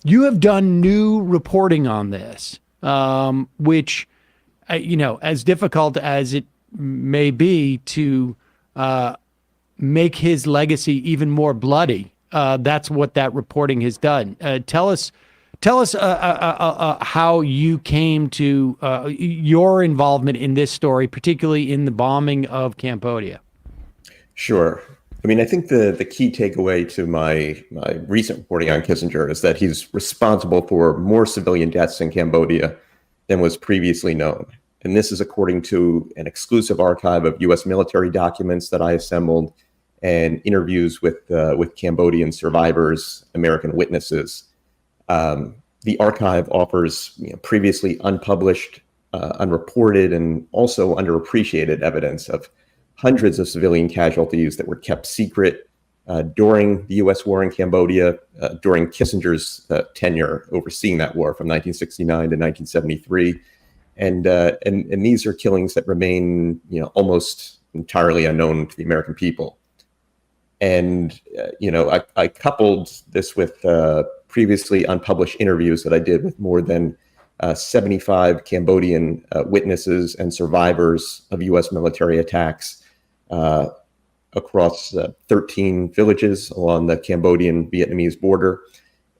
You have done new reporting on this, which, as difficult as it may be to make his legacy even more bloody. That's what that reporting has done. Tell us how you came to your involvement in this story, particularly in the bombing of Cambodia. Sure. I mean, I think the key takeaway to my recent reporting on Kissinger is that he's responsible for more civilian deaths in Cambodia than was previously known. And this is according to an exclusive archive of U.S. military documents that I assembled and interviews with Cambodian survivors, American witnesses. The archive offers previously unpublished, unreported, and also underappreciated evidence of hundreds of civilian casualties that were kept secret during the U.S. war in Cambodia, during Kissinger's tenure overseeing that war from 1969 to 1973. And these are killings that remain, almost entirely unknown to the American people. And, I coupled this with previously unpublished interviews that I did with more than 75 Cambodian witnesses and survivors of U.S. military attacks across 13 villages along the Cambodian-Vietnamese border.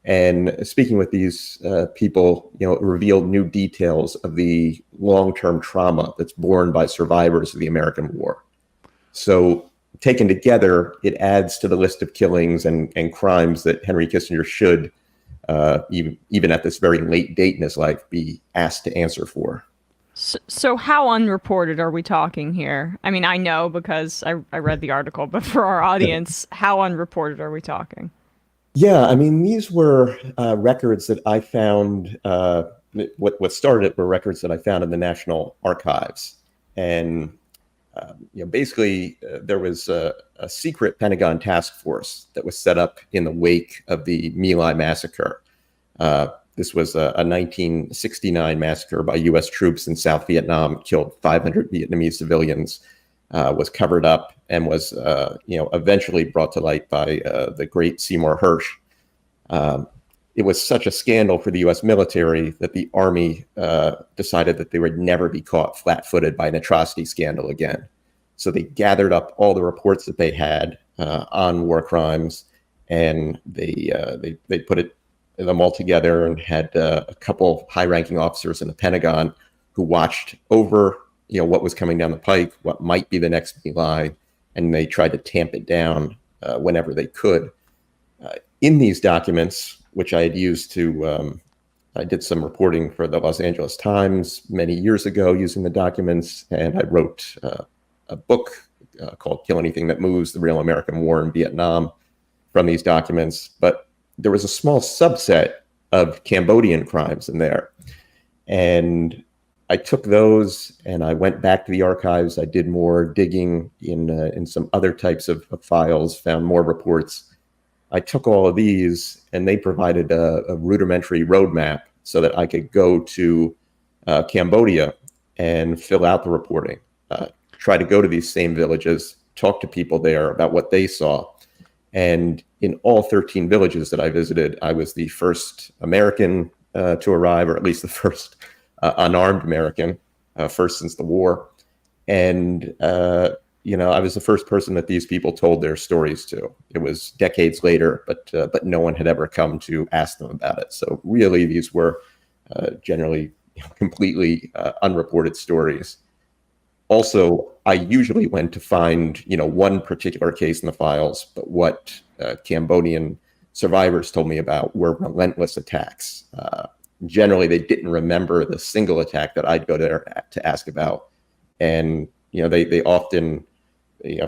And speaking with these people, it revealed new details of the long-term trauma that's borne by survivors of the American war. So taken together, it adds to the list of killings and crimes that Henry Kissinger should, even at this very late date in his life, be asked to answer for. So how unreported are we talking here? I mean, I know because I read the article, but for our audience, how unreported are we talking? Yeah, I mean, these were records that I found. What started it were records that I found in the National Archives, and basically there was a secret Pentagon task force that was set up in the wake of the My Lai massacre. This was a 1969 massacre by U.S. troops in South Vietnam, killed 500 Vietnamese civilians, was covered up and was, eventually brought to light by the great Seymour Hersh. It was such a scandal for the U.S. military that the Army decided that they would never be caught flat-footed by an atrocity scandal again. So they gathered up all the reports that they had on war crimes, and they put them all together and had a couple high-ranking officers in the Pentagon who watched over, what was coming down the pike, what might be the next My Lai, and they tried to tamp it down whenever they could. In these documents, which I had used I did some reporting for the Los Angeles Times many years ago using the documents, and I wrote a book called Kill Anything That Moves, The Real American War in Vietnam from these documents. But there was a small subset of Cambodian crimes in there. And I took those and I went back to the archives. I did more digging in some other types of files, found more reports. I took all of these and they provided a rudimentary roadmap so that I could go to Cambodia and fill out the reporting, try to go to these same villages, talk to people there about what they saw. And in all 13 villages that I visited, I was the first American to arrive, or at least the first unarmed American, first since the war. And, I was the first person that these people told their stories to. It was decades later, but no one had ever come to ask them about it. So really, these were generally completely unreported stories. Also, I usually went to find, one particular case in the files, but what Cambodian survivors told me about were relentless attacks. Generally, they didn't remember the single attack that I'd go there to ask about. And, they often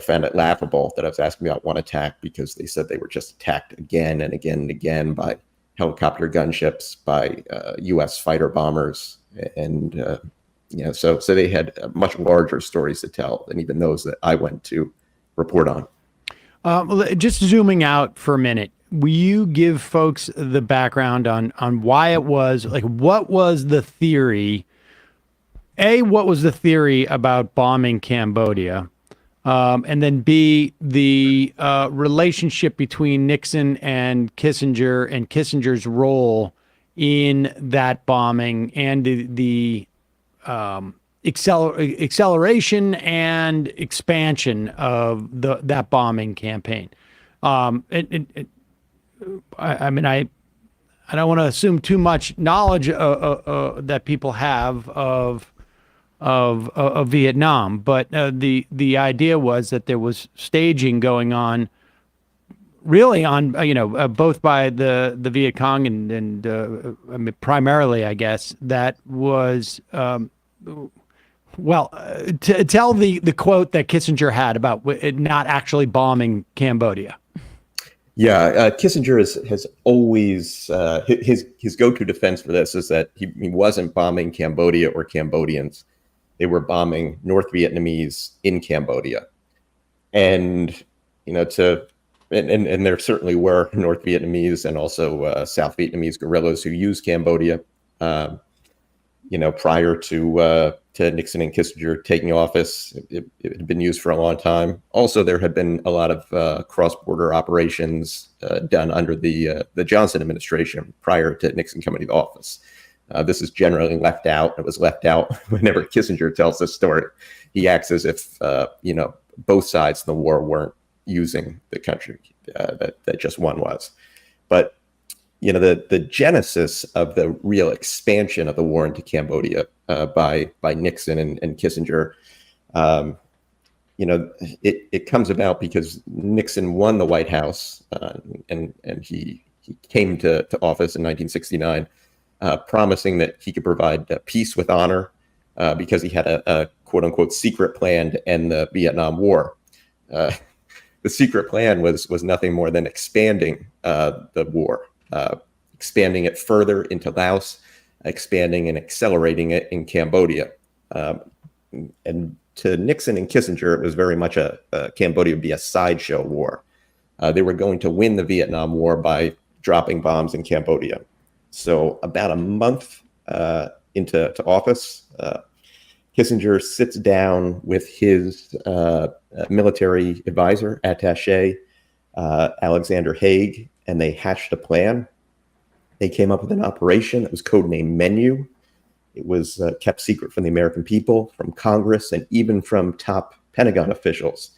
found it laughable that I was asking about one attack because they said they were just attacked again and again and again by helicopter gunships, by U.S. fighter bombers, and so they had much larger stories to tell than even those that I went to report on. Just zooming out for a minute, will you give folks the background on why it was, like, what was the theory? What was the theory about bombing Cambodia? And then B, the relationship between Nixon and Kissinger's role in that bombing and the acceleration and expansion of that bombing campaign. I mean, I don't want to assume too much knowledge that people have of Vietnam, but the idea was that there was staging going on, really on both by the Viet Cong and I mean, primarily, I guess, that was tell the quote that Kissinger had about it not actually bombing Cambodia. Yeah, Kissinger has always his go-to defense for this is that he wasn't bombing Cambodia or Cambodians. They were bombing North Vietnamese in Cambodia, and and there certainly were North Vietnamese and also South Vietnamese guerrillas who used Cambodia, prior to Nixon and Kissinger taking office. It had been used for a long time. Also, there had been a lot of cross-border operations done under the Johnson administration prior to Nixon coming to office. This is generally left out. It was left out whenever Kissinger tells this story. He acts as if both sides of the war weren't using the country that just one was. But the genesis of the real expansion of the war into Cambodia by Nixon and Kissinger, it comes about because Nixon won the White House and he came to office in 1969, promising that he could provide peace with honor because he had a quote unquote secret plan to end the Vietnam War. The secret plan was nothing more than expanding the war. Expanding it further into Laos, expanding and accelerating it in Cambodia. And to Nixon and Kissinger, it was very much Cambodia would be a sideshow war. They were going to win the Vietnam War by dropping bombs in Cambodia. So about a month into office, Kissinger sits down with his military advisor, attaché, Alexander Haig, and they hatched a plan. They came up with an operation that was codenamed Menu. It was kept secret from the American people, from Congress, and even from top Pentagon officials.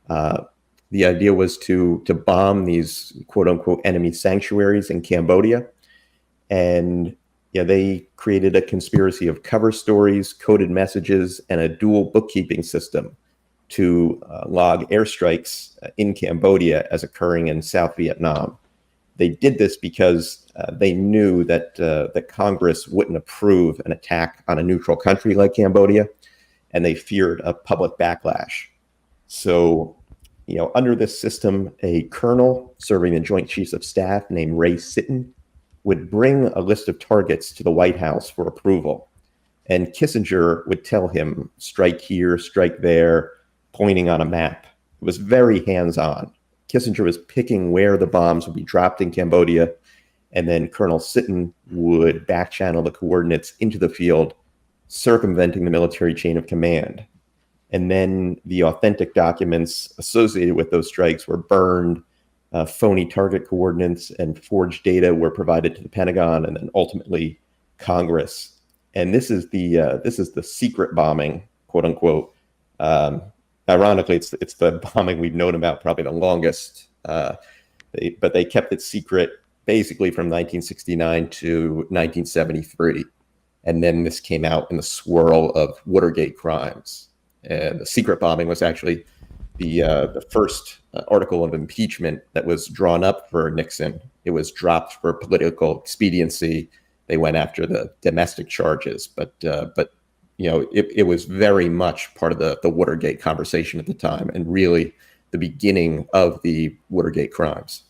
The idea was to bomb these quote unquote enemy sanctuaries in Cambodia. And they created a conspiracy of cover stories, coded messages, and a dual bookkeeping system to log airstrikes in Cambodia as occurring in South Vietnam. They did this because they knew that Congress wouldn't approve an attack on a neutral country like Cambodia, and they feared a public backlash. So, under this system, a colonel serving the Joint Chiefs of Staff named Ray Sitton would bring a list of targets to the White House for approval. And Kissinger would tell him, strike here, strike there, pointing on a map. It was very hands-on. Kissinger was picking where the bombs would be dropped in Cambodia, and then Colonel Sitton would back-channel the coordinates into the field, circumventing the military chain of command. And then the authentic documents associated with those strikes were burned, phony target coordinates and forged data were provided to the Pentagon and then ultimately Congress. And this is the secret bombing, quote unquote. Ironically, it's the bombing we've known about probably the longest. But they kept it secret basically from 1969 to 1973. And then this came out in the swirl of Watergate crimes. And the secret bombing was actually the first article of impeachment that was drawn up for Nixon. It was dropped for political expediency. They went after the domestic charges, but it was very much part of the Watergate conversation at the time, and really the beginning of the Watergate crimes.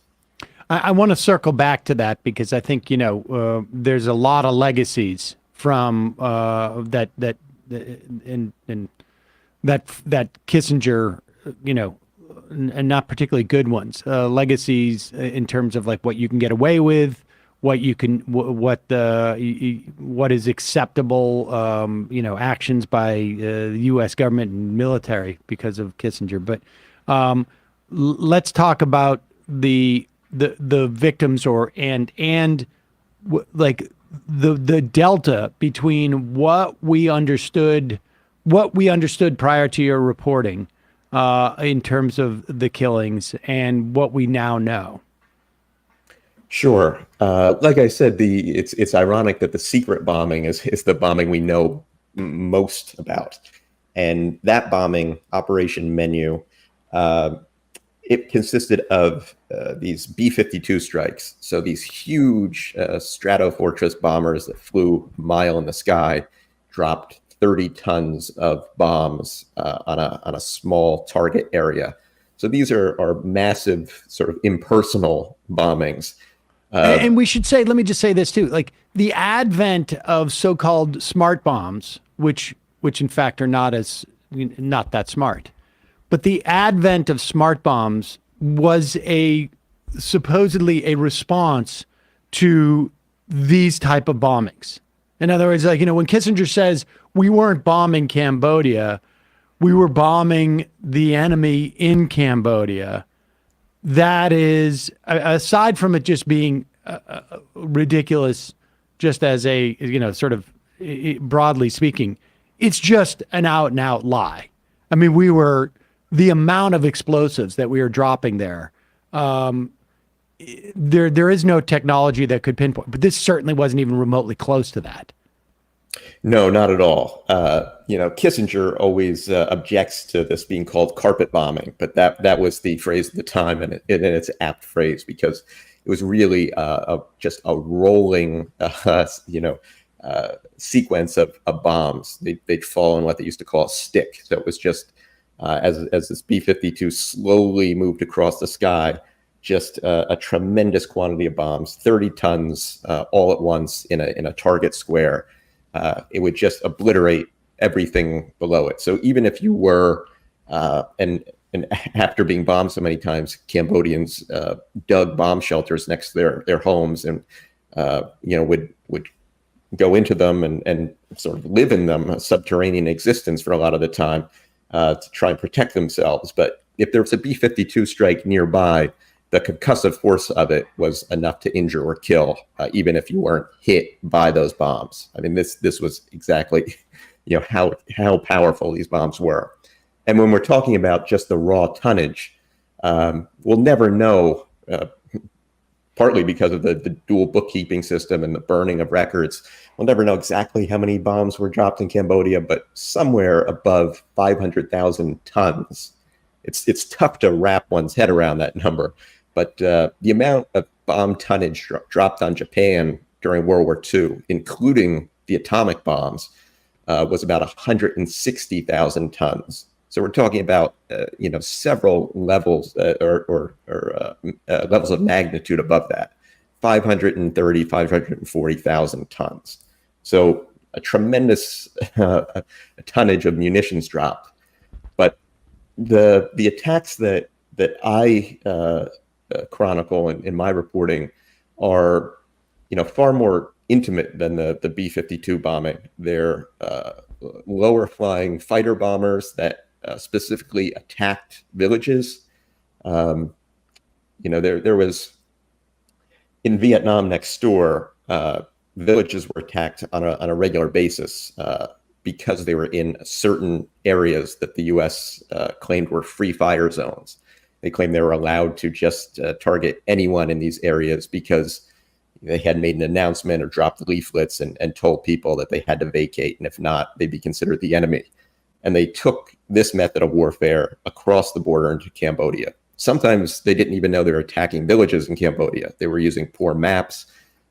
I want to circle back to that because I think there's a lot of legacies from that Kissinger, and not particularly good ones. Legacies in terms of like what you can get away with, what you can, what what is acceptable, actions by the U.S. government and military because of Kissinger. But let's talk about the victims like the delta between what we understood prior to your reporting in terms of the killings and what we now know. Sure. Like I said, it's ironic that the secret bombing is the bombing we know most about, and that bombing, Operation Menu, it consisted of these B-52 strikes. So these huge Stratofortress bombers that flew a mile in the sky, dropped 30 tons of bombs on a small target area. So these are massive, sort of impersonal bombings. And we should say, let me just say this too, like the advent of so-called smart bombs, which in fact are not that smart, but the advent of smart bombs was supposedly a response to these type of bombings. In other words, like, when Kissinger says we weren't bombing Cambodia, we were bombing the enemy in Cambodia. That is, aside from it just being ridiculous, just as a, sort of broadly speaking, it's just an out and out lie. I mean, the amount of explosives that we were dropping there, there is no technology that could pinpoint, but this certainly wasn't even remotely close to that. No, not at all. Kissinger always objects to this being called carpet bombing, but that was the phrase at the time, and it's an apt phrase because it was really just a rolling, sequence of bombs. They'd fall in what they used to call a stick. So it was just as this B-52 slowly moved across the sky, just a tremendous quantity of bombs, 30 tons all at once in a target square. It would just obliterate everything below it. So even if you were, and after being bombed so many times, Cambodians dug bomb shelters next to their homes and would go into them and sort of live in them, a subterranean existence for a lot of the time to try and protect themselves. But if there was a B-52 strike nearby, the concussive force of it was enough to injure or kill, even if you weren't hit by those bombs. I mean, this was exactly, how powerful these bombs were. And when we're talking about just the raw tonnage, we'll never know, partly because of the dual bookkeeping system and the burning of records. We'll never know exactly how many bombs were dropped in Cambodia, but somewhere above 500,000 tons. It's tough to wrap one's head around that number. But the amount of bomb tonnage dropped on Japan during World War II, including the atomic bombs, was about 160,000 tons. So we're talking about several levels or levels of magnitude above that, 530, 540,000 tons. So a tremendous tonnage of munitions dropped. But the attacks that I chronicle in my reporting are, far more intimate than the B-52 bombing. They're lower flying fighter bombers that specifically attacked villages. There was in Vietnam next door, villages were attacked on a regular basis because they were in certain areas that the U.S. Claimed were free fire zones. They claimed they were allowed to just target anyone in these areas because they had made an announcement or dropped leaflets and told people that they had to vacate, and if not, they'd be considered the enemy. And they took this method of warfare across the border into Cambodia. Sometimes they didn't even know they were attacking villages in Cambodia. They were using poor maps.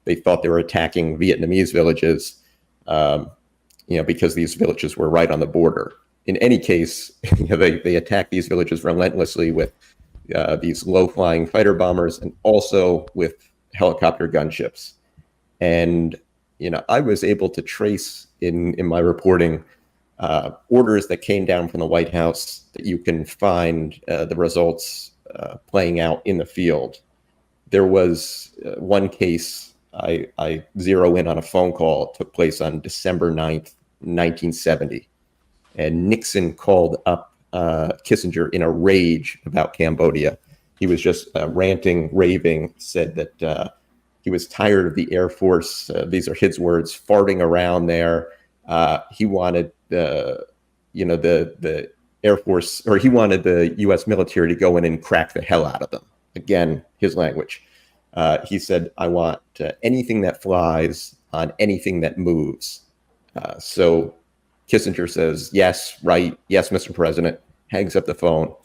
They thought they were attacking Vietnamese villages, because these villages were right on the border. In any case, they attacked these villages relentlessly with these low-flying fighter bombers and also with helicopter gunships. And, I was able to trace in my reporting orders that came down from the White House that you can find the results playing out in the field. There was one case I zero in on a phone call. It took place on December 9th, 1970. And Nixon called up Kissinger in a rage about Cambodia. He was just ranting, raving, said that he was tired of the Air Force, these are his words, farting around there. He wanted the Air Force, or he wanted the U.S. military to go in and crack the hell out of them. Again, his language. He said, I want anything that flies on anything that moves. So Kissinger says, yes, right. Yes, Mr. President, hangs up the phone,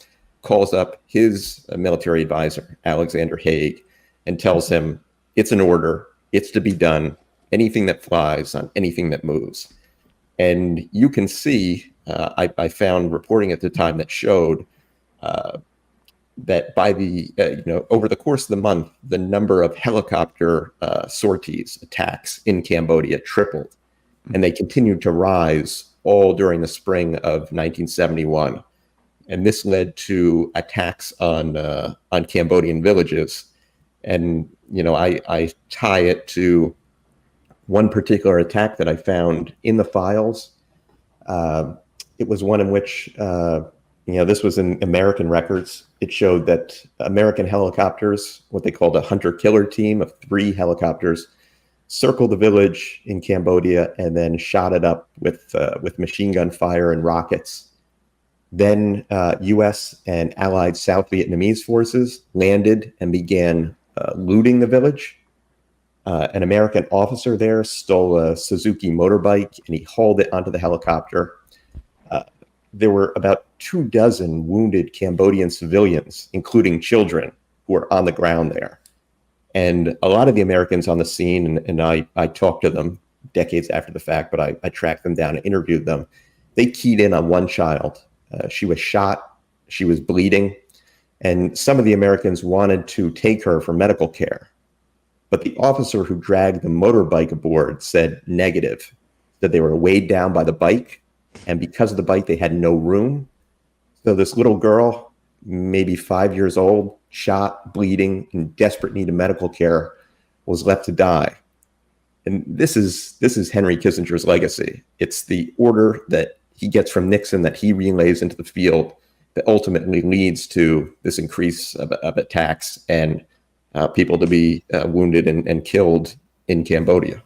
calls up his military advisor, Alexander Haig, and tells him it's an order. It's to be done. Anything that flies on anything that moves. And you can see, I found reporting at the time that showed that by the, over the course of the month, the number of helicopter sorties, attacks in Cambodia tripled. And they continued to rise all during the spring of 1971. And this led to attacks on Cambodian villages. And, I tie it to one particular attack that I found in the files. It was one in which, this was in American records. It showed that American helicopters, what they called a hunter-killer team of 3 helicopters, circled the village in Cambodia and then shot it up with machine gun fire and rockets. Then U.S. and allied South Vietnamese forces landed and began looting the village. An American officer there stole a Suzuki motorbike and he hauled it onto the helicopter. There were about 24 wounded Cambodian civilians, including children, who were on the ground there. And a lot of the Americans on the scene, and I talked to them decades after the fact, but I tracked them down and interviewed them. They keyed in on one child. She was shot. She was bleeding. And some of the Americans wanted to take her for medical care. But the officer who dragged the motorbike aboard said negative, that they were weighed down by the bike. And because of the bike, they had no room. So this little girl, maybe 5 years old, shot, bleeding, in desperate need of medical care, was left to die. And this is Henry Kissinger's legacy. It's the order that he gets from Nixon that he relays into the field that ultimately leads to this increase of attacks and people to be wounded and killed in Cambodia.